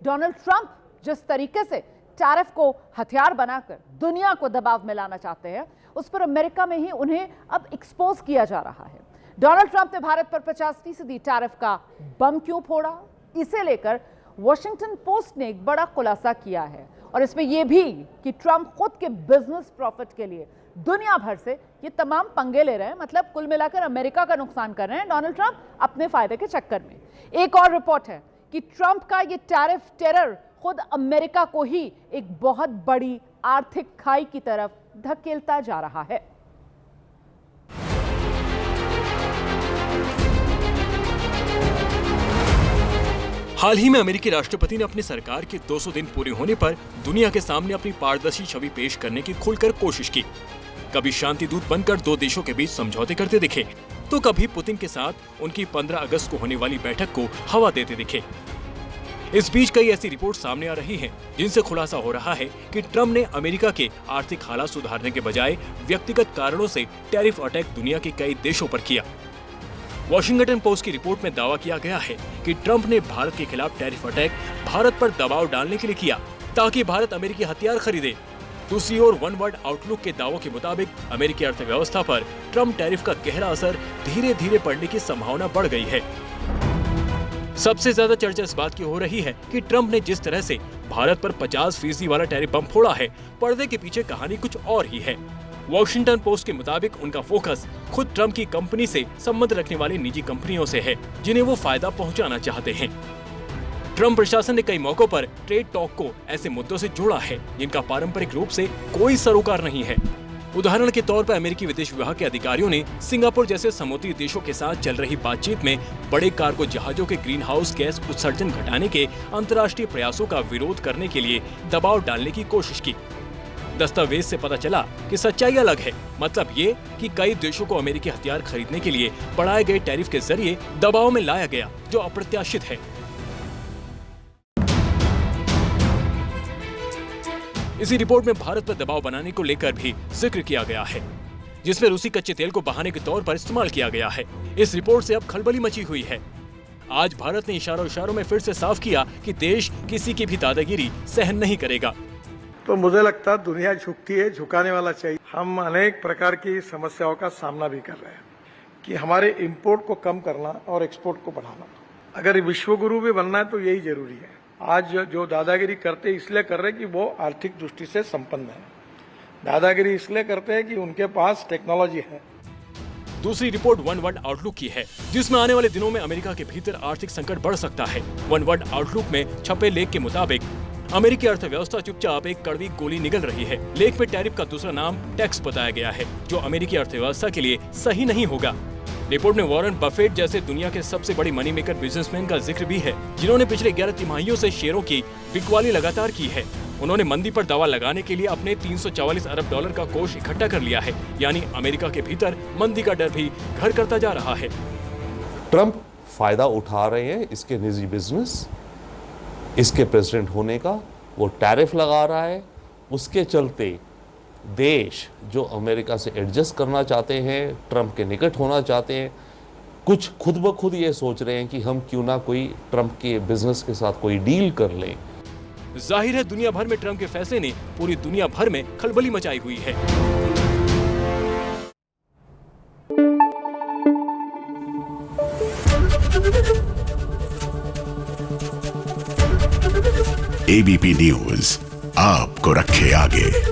Donald Trump जिस तरीके से टैरिफ को हथियार बनाकर दुनिया को दबाव में लाना चाहते हैं, उस पर अमेरिका में ही उन्हें अब एक्सपोज किया जा रहा है। डोनाल्ड ट्रंप ने भारत पर 50% टैरिफ का बम क्यों फोड़ा, इसे लेकर वॉशिंगटन पोस्ट ने एक बड़ा खुलासा किया है, और इसमें यह भी कि ट्रंप खुद के बिजनेस प्रॉफिट के लिए दुनिया भर से ये तमाम पंगे ले रहे हैं। मतलब कुल मिलाकर अमेरिका का नुकसान कर रहे हैं डोनाल्ड ट्रंप अपने फायदे के चक्कर में। एक और रिपोर्ट है कि ट्रंप का ये टैरिफ टेरर खुद अमेरिका को ही एक बहुत बड़ी आर्थिक खाई की तरफ धकेलता जा रहा है। हाल ही में अमेरिकी राष्ट्रपति ने अपनी सरकार के 200 दिन पूरे होने पर दुनिया के सामने अपनी पारदर्शी छवि पेश करने की खुलकर कोशिश की। कभी शांति दूत बनकर दो देशों के बीच समझौते करते दिखे, तो कभी पुतिन के साथ उनकी 15 अगस्त को होने वाली बैठक को हवा देते दिखे। इस बीच कई ऐसी रिपोर्ट सामने आ रही हैं, जिनसे खुलासा हो रहा है कि ट्रंप ने अमेरिका के आर्थिक हालात सुधारने के बजाय व्यक्तिगत कारणों से टैरिफ अटैक दुनिया के कई देशों पर किया। वॉशिंगटन पोस्ट की रिपोर्ट में दावा किया गया है कि ट्रंप ने भारत के खिलाफ टैरिफ अटैक भारत पर दबाव डालने के लिए किया, ताकि भारत अमेरिकी हथियार खरीदे। दूसरी ओर वन वर्ल्ड आउटलुक के दावों के मुताबिक अमेरिकी अर्थव्यवस्था पर ट्रंप टैरिफ का गहरा असर धीरे धीरे पड़ने की संभावना बढ़ गई है। सबसे ज्यादा चर्चा इस बात की हो रही है कि ट्रंप ने जिस तरह से भारत पर 50% वाला टैरिफ बम फोड़ा है, पर्दे के पीछे कहानी कुछ और ही है। वॉशिंगटन पोस्ट के मुताबिक उनका फोकस खुद ट्रंप की कंपनी से संबंध रखने वाली निजी कंपनियों से है, जिन्हें वो फायदा पहुंचाना चाहते हैं। ट्रंप प्रशासन ने कई मौकों पर ट्रेड टॉक को ऐसे मुद्दों से जोड़ा है जिनका पारंपरिक रूप से कोई सरोकार नहीं है। उदाहरण के तौर पर अमेरिकी विदेश विभाग के अधिकारियों ने सिंगापुर जैसे समुद्री देशों के साथ चल रही बातचीत में बड़े कार्गो जहाजों के ग्रीन हाउस गैस उत्सर्जन घटाने के अंतर्राष्ट्रीय प्रयासों का विरोध करने के लिए दबाव डालने की कोशिश की। दस्तावेज से पता चला कि सच्चाई अलग है। मतलब ये कि कई देशों को अमेरिकी हथियार खरीदने के लिए बढ़ाए गए टैरिफ के जरिए दबाव में लाया गया, जो अप्रत्याशित है। इसी रिपोर्ट में भारत पर दबाव बनाने को लेकर भी जिक्र किया गया है, जिसमें रूसी कच्चे तेल को बहाने के तौर पर इस्तेमाल किया गया है। इस रिपोर्ट से अब खलबली मची हुई है। आज भारत ने इशारों में फिर से साफ किया कि देश किसी की भी दादागिरी सहन नहीं करेगा। तो मुझे लगता है दुनिया झुकती है, झुकाने वाला चाहिए। हम अनेक प्रकार की समस्याओं का सामना भी कर रहे हैं कि हमारे इंपोर्ट को कम करना और एक्सपोर्ट को बढ़ाना। अगर विश्व गुरु भी बनना है तो यही जरूरी है। आज जो दादागिरी करते इसलिए कर रहे हैं कि वो आर्थिक दृष्टि से संपन्न है। दादागिरी इसलिए करते हैं कि उनके पास टेक्नोलॉजी है। दूसरी रिपोर्ट वन वर्ल्ड आउटलुक की है, जिसमें आने वाले दिनों में अमेरिका के भीतर आर्थिक संकट बढ़ सकता है। वन वर्ल्ड आउटलुक में छपे लेख के मुताबिक अमेरिकी अर्थव्यवस्था चुपचाप एक कड़वी गोली निगल रही है। लेख में टैरिफ का दूसरा नाम टैक्स बताया गया है, जो अमेरिकी अर्थव्यवस्था के लिए सही नहीं होगा। रिपोर्ट में वॉरेन बफेट जैसे दुनिया के सबसे बड़ी मनी मेकर बिजनेसमैन का जिक्र भी है, जिन्होंने पिछले 11 तिमाहियों से शेयरों की बिकवाली लगातार की है। उन्होंने मंदी पर दवा लगाने के लिए अपने 344 अरब डॉलर का कोष इकट्ठा कर लिया है। यानी अमेरिका के भीतर मंदी का डर भी घर करता जा रहा है। ट्रंप फायदा उठा रहे हैं इसके निजी बिजनेस, इसके प्रेसिडेंट होने का। वो टैरिफ लगा रहा है, उसके चलते देश जो अमेरिका से एडजस्ट करना चाहते हैं, ट्रंप के निकट होना चाहते हैं, कुछ खुद ब खुद ये सोच रहे हैं कि हम क्यों ना कोई ट्रंप के बिजनेस के साथ कोई डील कर लें। जाहिर है दुनिया भर में ट्रंप के फैसले ने पूरी दुनिया भर में खलबली मचाई हुई है। एबीपी न्यूज आपको रखे आगे।